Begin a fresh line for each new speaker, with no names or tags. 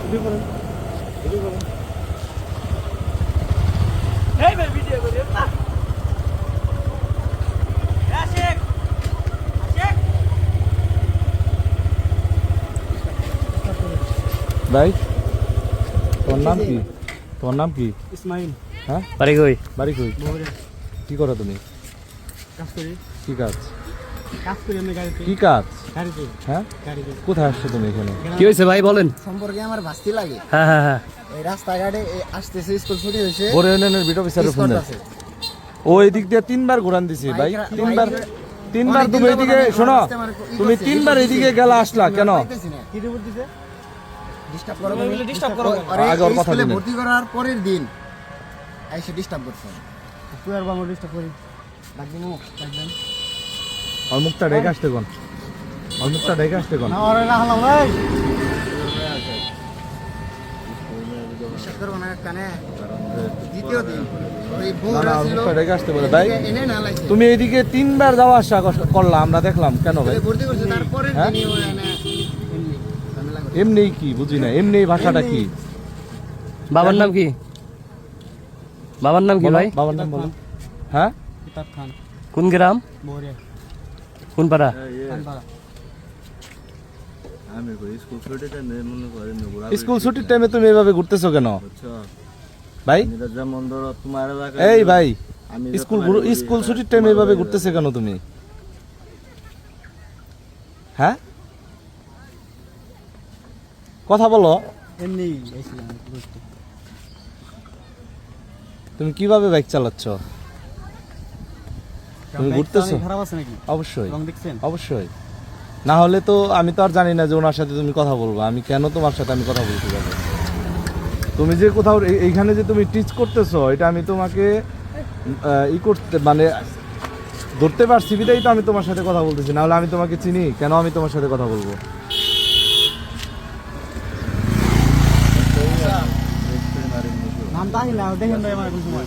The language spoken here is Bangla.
ভাই তোমার নাম কি? তোমার নাম কি?
ইসমাইল।
হ্যাঁ,
বাড়ি কই?
বাড়ি কই? কি করো তুমি?
কাজ করি।
কি কাজ?
কাজ করি আমি গাড়িতে।
কি কাজ?
গাড়িতে।
হ্যাঁ,
গাড়িতে।
কোথায় আসছো তুমি এখানে?
কি হয়েছে ভাই বলেন?
সম্পর্কে আমার ভাস্তি লাগে।
হ্যাঁ হ্যাঁ হ্যাঁ,
এই রাস্তাঘাটে আসতেছে, স্কুল ছুটি হয়েছে,
বড় ইউনিয়নের বিট অফিসারের ফোন
আছে।
ওই দিক দিয়ে 3 বার ঘুরান দিছি ভাই। 3 বার তুমি এইদিকে শোনো, তুমি 3 বার এইদিকে গেলা আসলা কেন?
কি রিপোর্ট দিছে?
ডিস্টার্ব করো,
ডিস্টার্ব করো।
আগে ওর কথা
স্কুলে
দিলেন।
ভর্তি করার পরের দিন এসে ডিস্টার্ব করছে।
তুই আর বাংলা ডিস্টার্ব করি।
ডাকবেন ও, ডাকবেন।
আর মুখটা ঢেকে আসতে কোন? আর মুখটা ঢেকে আসতে কোন?
না ওরে না হলাম ভাই।
বিশ্বাস করবো না কানে। দ্বিতীয় দিন ওই
না
বউরা
না, আর
ছিল,
মুখটা ঢেকে আসতে বলে ভাই।
এনে না লাগছে।
তুমি এইদিকে 3 বার যাওয়া আসা করলা, আমরা দেখলাম কেন ভাই?
স্কুলে ভর্তি করছে তারপরের
হ্যাঁ?
দিনই ও এনে এমনি ঝামেলা করছে।
এমনি কি বুঝি না, এমনি ভাষাটা কি?
বাবার নাম কি? বাবার নাম কি
বলো,
ভাই?
বাবার নাম বলো। হ্যাঁ,
কিতাব খান।
কোন গ্রাম?
বরে।
কোন পাড়া?
খানপাড়া।
স্কুল ছুটির টাইমে তুমি এভাবে ঘুরতেছো কেন ভাই? এই ভাই, স্কুল ছুটির টাইমে এভাবে ঘুরতেছে কেন তুমি? হ্যাঁ, কথা বলো।
এমনি এসেছিলাম ঘুরতে।
তুমি কিভাবে বাইক চালাচ্ছ? তুমি ঘুরতেছো?
খারাপ আছে নাকি?
অবশ্যই,
রং দেখছেন?
অবশ্যই। না হলে তো আমি তো আর জানি না যে ওনার সাথে তুমি কথা বলবো। আমি কেন তোমার সাথে আমি কথা বলতে যাবো? তুমি যে কোথাও এইখানে যে তুমি টিচ করতেছো, এটা আমি তোমাকে করতে মানে ধরতে পারছি বিধাই তো আমি তোমার সাথে কথা বলতেছি। না হলে আমি তোমাকে চিনি, কেন আমি তোমার সাথে কথা বলবো?
নাম তাই না দেখেন ভাই আমার কোন সময়।